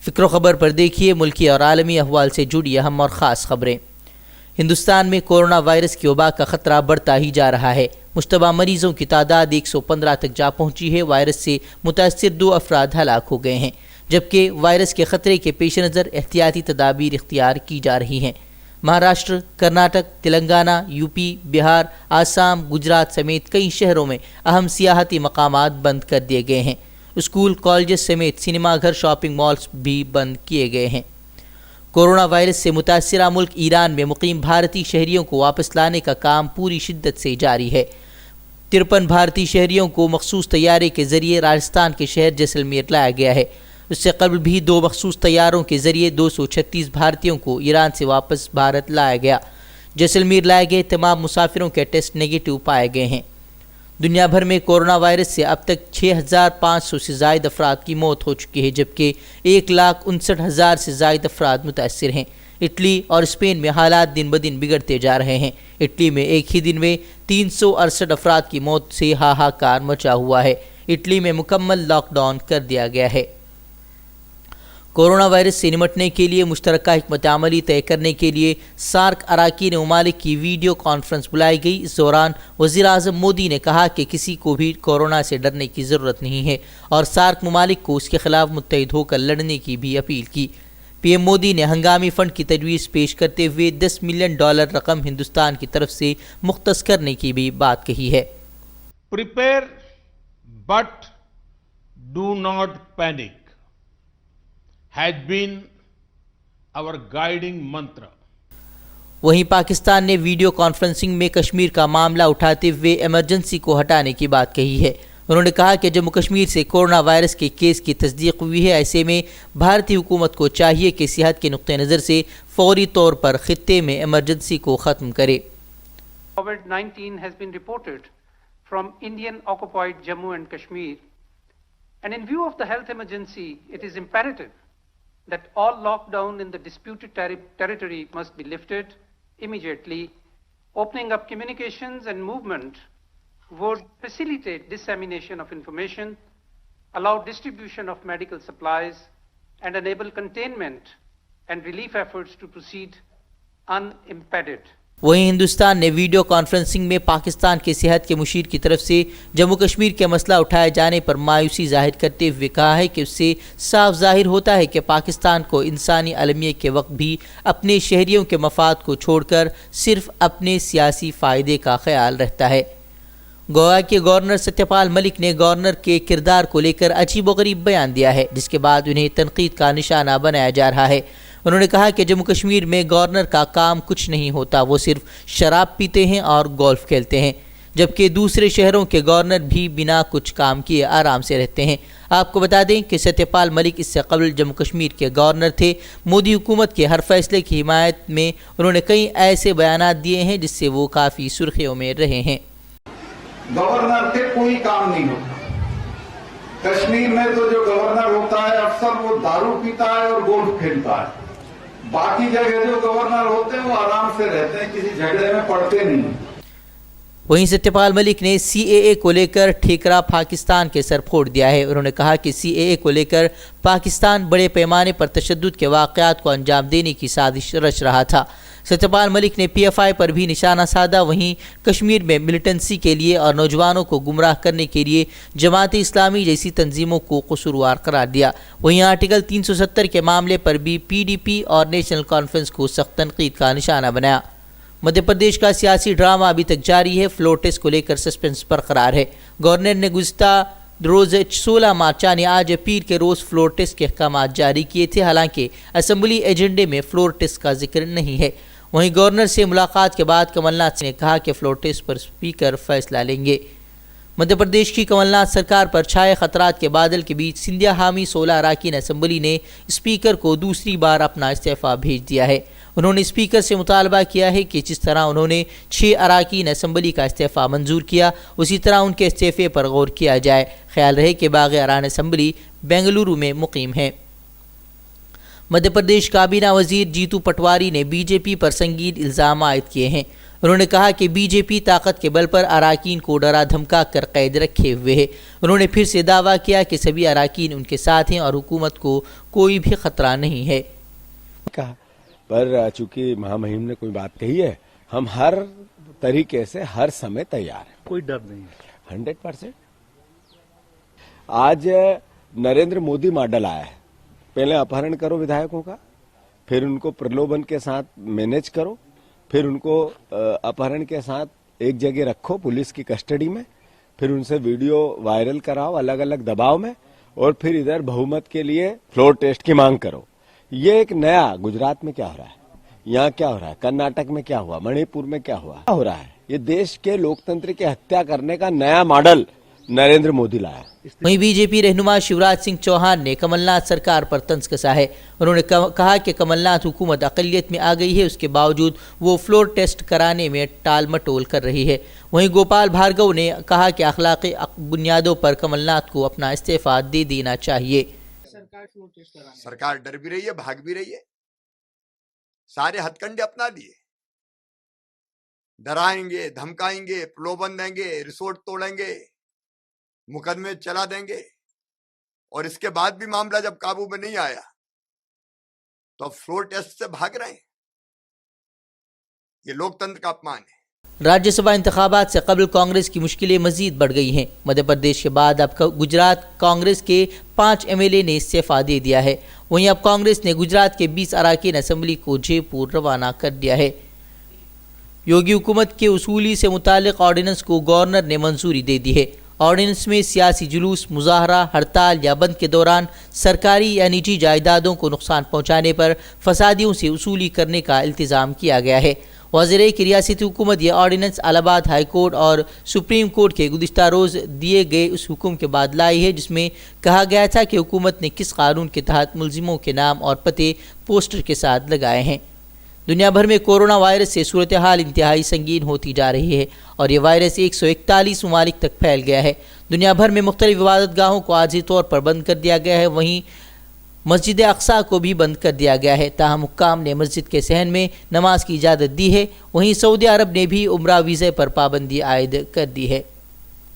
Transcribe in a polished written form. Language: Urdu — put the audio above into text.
فکر و خبر پر دیکھیے ملکی اور عالمی احوال سے جڑی اہم اور خاص خبریں۔ ہندوستان میں کورونا وائرس کی وبا کا خطرہ بڑھتا ہی جا رہا ہے۔ مشتبہ مریضوں کی تعداد 115 تک جا پہنچی ہے۔ وائرس سے متاثر 2 افراد ہلاک ہو گئے ہیں، جبکہ وائرس کے خطرے کے پیش نظر احتیاطی تدابیر اختیار کی جا رہی ہیں۔ مہاراشٹر، کرناٹک، تلنگانہ، یو پی، بہار، آسام، گجرات سمیت کئی شہروں میں اہم سیاحتی مقامات بند کر دیے گئے ہیں۔ اسکول، کالجز سمیت سنیما گھر، شاپنگ مالز بھی بند کیے گئے ہیں۔ کورونا وائرس سے متاثرہ ملک ایران میں مقیم بھارتی شہریوں کو واپس لانے کا کام پوری شدت سے جاری ہے۔ 53 بھارتی شہریوں کو مخصوص طیارے کے ذریعے راجستھان کے شہر جیسلمیر لایا گیا ہے۔ اس سے قبل بھی 2 مخصوص طیاروں کے ذریعے 236 بھارتیوں کو ایران سے واپس بھارت لایا گیا۔ جیسلمیر لائے گئے تمام مسافروں کے ٹیسٹ نگیٹو پائے گئے ہیں۔ دنیا بھر میں کورونا وائرس سے اب تک 6500 سے زائد افراد کی موت ہو چکی ہے، جبکہ 1,59,000 سے زائد افراد متاثر ہیں۔ اٹلی اور اسپین میں حالات دن بدن بگڑتے جا رہے ہیں۔ اٹلی میں ایک ہی دن میں 368 افراد کی موت سے ہاہاکار مچا ہوا ہے۔ اٹلی میں مکمل لاک ڈاؤن کر دیا گیا ہے۔ کورونا وائرس سے نمٹنے کے لیے مشترکہ حکمت عملی طے کرنے کے لیے سارک اراکین ممالک کی ویڈیو کانفرنس بلائی گئی۔ اس دوران وزیر اعظم مودی نے کہا کہ کسی کو بھی کورونا سے ڈرنے کی ضرورت نہیں ہے اور سارک ممالک کو اس کے خلاف متحد ہو کر لڑنے کی بھی اپیل کی۔ پی ایم مودی نے ہنگامی فنڈ کی تجویز پیش کرتے ہوئے $10 ملین رقم ہندوستان کی طرف سے مختص کرنے کی بھی بات کہی ہے۔ Prepare but do not panic has been our guiding mantra. وہیں پاکستان نے ویڈیو کانفرنسنگ میں کشمیر کا معاملہ اٹھاتے ہوئے ایمرجنسی کو ہٹانے کی بات کہی ہے۔ انہوں نے کہا کہ جموں کشمیر سے کورونا وائرس کے کیس کی تصدیق ہوئی ہے، ایسے میں بھارتی حکومت کو چاہیے کہ صحت کے نقطہ نظر سے فوری طور پر خطے میں ایمرجنسی کو ختم کرے۔ COVID-19 has been reported from Indian occupied Jammu and Kashmir, and in view of the health emergency, it is imperative that all lockdown in the disputed territory must be lifted immediately. Opening up communications and movement would facilitate dissemination of information, allow distribution of medical supplies, and enable containment and relief efforts to proceed unimpeded. وہیں ہندوستان نے ویڈیو کانفرنسنگ میں پاکستان کے صحت کے مشیر کی طرف سے جموں کشمیر کے مسئلہ اٹھائے جانے پر مایوسی ظاہر کرتے ہوئے کہا ہے کہ اس سے صاف ظاہر ہوتا ہے کہ پاکستان کو انسانی المیہ کے وقت بھی اپنے شہریوں کے مفاد کو چھوڑ کر صرف اپنے سیاسی فائدے کا خیال رہتا ہے۔ گوا کے گورنر ستیہ پال ملک نے گورنر کے کردار کو لے کر عجیب و غریب بیان دیا ہے، جس کے بعد انہیں تنقید کا نشانہ بنایا جا رہا ہے۔ انہوں نے کہا کہ جموں کشمیر میں گورنر کا کام کچھ نہیں ہوتا، وہ صرف شراب پیتے ہیں اور گولف کھیلتے ہیں، جبکہ دوسرے شہروں کے گورنر بھی بنا کچھ کام کیے آرام سے رہتے ہیں۔ آپ کو بتا دیں کہ ستیہ پال ملک اس سے قبل جموں کشمیر کے گورنر تھے۔ مودی حکومت کے ہر فیصلے کی حمایت میں انہوں نے کئی ایسے بیانات دیے ہیں جس سے وہ کافی سرخیوں میں رہے ہیں۔ گورنر کے کوئی کام نہیں ہوتا کشمیر میں، تو جو گورنر ہوتا ہے اکثر وہ دارو پیتا ہے اور گولف کھیلتا ہے۔ باقی جگہ جو گورنر ہوتے ہیں وہ آرام سے رہتے ہیں، کسی جھگڑے میں پڑتے نہیں۔ وہیں ستیہ پال ملک نے CAA کو لے کر ٹھیکرا پاکستان کے سر پھوڑ دیا ہے۔ انہوں نے کہا کہ CAA کو لے کر پاکستان بڑے پیمانے پر تشدد کے واقعات کو انجام دینے کی سازش رچ رہا تھا۔ ستیہ پال ملک نے PFI پر بھی نشانہ سادھا۔ وہیں کشمیر میں ملیٹنسی کے لیے اور نوجوانوں کو گمراہ کرنے کے لیے جماعت اسلامی جیسی تنظیموں کو قصوروار قرار دیا۔ وہیں آرٹیکل 370 کے معاملے پر بھی PDP اور نیشنل کانفرنس کو سخت تنقید کا نشانہ بنایا۔ مدھیہ پردیش کا سیاسی ڈرامہ ابھی تک جاری ہے۔ فلور ٹیسٹ کو لے کر سسپینس برقرار ہے۔ گورنر نے گزشتہ روز 16 مارچ یعنی آج پیر کے روز فلور ٹیسٹ کے احکامات جاری کیے تھے، حالانکہ اسمبلی ایجنڈے میں فلور ٹیسٹ کا ذکر نہیں ہے۔ وہیں گورنر سے ملاقات کے بعد کمل ناتھ نے کہا کہ فلور ٹیسٹ پر اسپیکر فیصلہ لیں گے۔ مدھیہ پردیش کی کمل ناتھ سرکار پر چھائے خطرات کے بادل کے بیچ سندھیا حامی 16 اراکین اسمبلی نے اسپیکر کو دوسری بار اپنا استعفیٰ بھیج دیا ہے۔ انہوں نے اسپیکر سے مطالبہ کیا ہے کہ جس طرح انہوں نے 6 اراکین اسمبلی کا استعفیٰ منظور کیا، اسی طرح ان کے استعفے پر غور کیا جائے۔ خیال رہے کہ باغ اران اسمبلی بنگلورو میں مقیم ہے۔ مدھیہ پردیش کابینہ وزیر جیتو پٹواری نے BJP پر سنگین الزام عائد کیے ہیں۔ انہوں نے کہا کہ بی جے پی طاقت کے بل پر اراکین کو ڈرا دھمکا کر قید رکھے ہوئے ہے۔ انہوں نے پھر سے دعویٰ کیا کہ سبھی اراکین ان کے ساتھ ہیں اور حکومت کو کوئی بھی خطرہ نہیں ہے۔ کہا پر چونکہ مہامہم نے کوئی بات کہی ہے، ہم ہر طریقے سے ہر سمے تیار ہیں، کوئی ڈر نہیں ہے۔ 100%۔ آج نریندر مودی ماڈل آیا ہے، پہلے اپہرن کرو ودھایکوں کا، پھر ان کو پرلوبن کے ساتھ مینج کرو، پھر ان کو اپہرن کے ساتھ ایک جگہ رکھو پولیس کی کسٹڈی میں، پھر ان سے ویڈیو وائرل کراؤ الگ الگ دباؤ میں، اور پھر ادھر بہومت کے لیے فلور ٹیسٹ کی مانگ کرو۔ یہ ایک نیا گجرات میں کیا ہو رہا ہے، یہاں کیا ہو رہا ہے، کرناٹک میں کیا ہوا، منی پور میں کیا ہو رہا ہے، یہ دیش کے لوکتنتر کی ہتیا کرنے کا نیا ماڈل نریندر مودی لایا۔ وہیں بی جے پی رہنما شیوراج سنگھ چوہان نے کمل ناتھ سرکار پر طنز کسا ہے۔ انہوں نے کہا کہ کمل ناتھ حکومت اقلیت میں آ گئی ہے، اس کے باوجود وہ فلور ٹیسٹ کرانے میں ٹال مٹول کر رہی ہے۔ وہیں گوپال بھارگو نے کہا کہ اخلاقی بنیادوں پر کمل ناتھ کو اپنا استعفیٰ دے دینا چاہیے۔ سرکار ڈر بھی رہی ہے، بھاگ بھی رہی ہے، سارے ہتھ کنڈے اپنا لیے، ڈرائیں گے، دھمکائیں گے، پرلوبن دیں گے، ریسورٹ توڑیں گے، مقدمے چلا دیں گے، اور اس کے بعد بھی معاملہ جب قابو میں نہیں آیا تو اب فلور ٹیسٹ سے بھاگ رہے ہیں۔ یہ لوکتنتر کا اپمان ہے۔ راجیہ سبھا انتخابات سے قبل کانگریس کی مشکلیں مزید بڑھ گئی ہیں۔ مدھیہ پردیش کے بعد اب گجرات کانگریس کے 5 ایم ایل اے نے استعفیٰ دے دیا ہے۔ وہیں اب کانگریس نے گجرات کے 20 اراکین اسمبلی کو جے پور روانہ کر دیا ہے۔ یوگی حکومت کے اصولی سے متعلق آرڈیننس کو گورنر نے منظوری دے دی ہے۔ آرڈیننس میں سیاسی جلوس، مظاہرہ، ہڑتال یا بند کے دوران سرکاری یا نجی جائیدادوں کو نقصان پہنچانے پر فسادیوں سے وصولی کرنے کا التزام کیا گیا ہے۔ واضح ہے کہ ریاستی حکومت یہ آرڈیننس الہ آباد ہائی کورٹ اور سپریم کورٹ کے گزشتہ روز دیے گئے اس حکم کے بعد لائی ہے جس میں کہا گیا تھا کہ حکومت نے کس قانون کے تحت ملزموں کے نام اور پتے پوسٹر کے ساتھ لگائے ہیں۔ دنیا بھر میں کورونا وائرس سے صورتحال انتہائی سنگین ہوتی جا رہی ہے اور یہ وائرس 141 ممالک تک پھیل گیا ہے۔ دنیا بھر میں مختلف عبادت گاہوں کو عارضی طور پر بند کر دیا گیا ہے، وہیں مسجد اقصیٰ کو بھی بند کر دیا گیا ہے، تاہم حکام نے مسجد کے صحن میں نماز کی اجازت دی ہے۔ وہیں سعودی عرب نے بھی عمرہ ویزے پر پابندی عائد کر دی ہے۔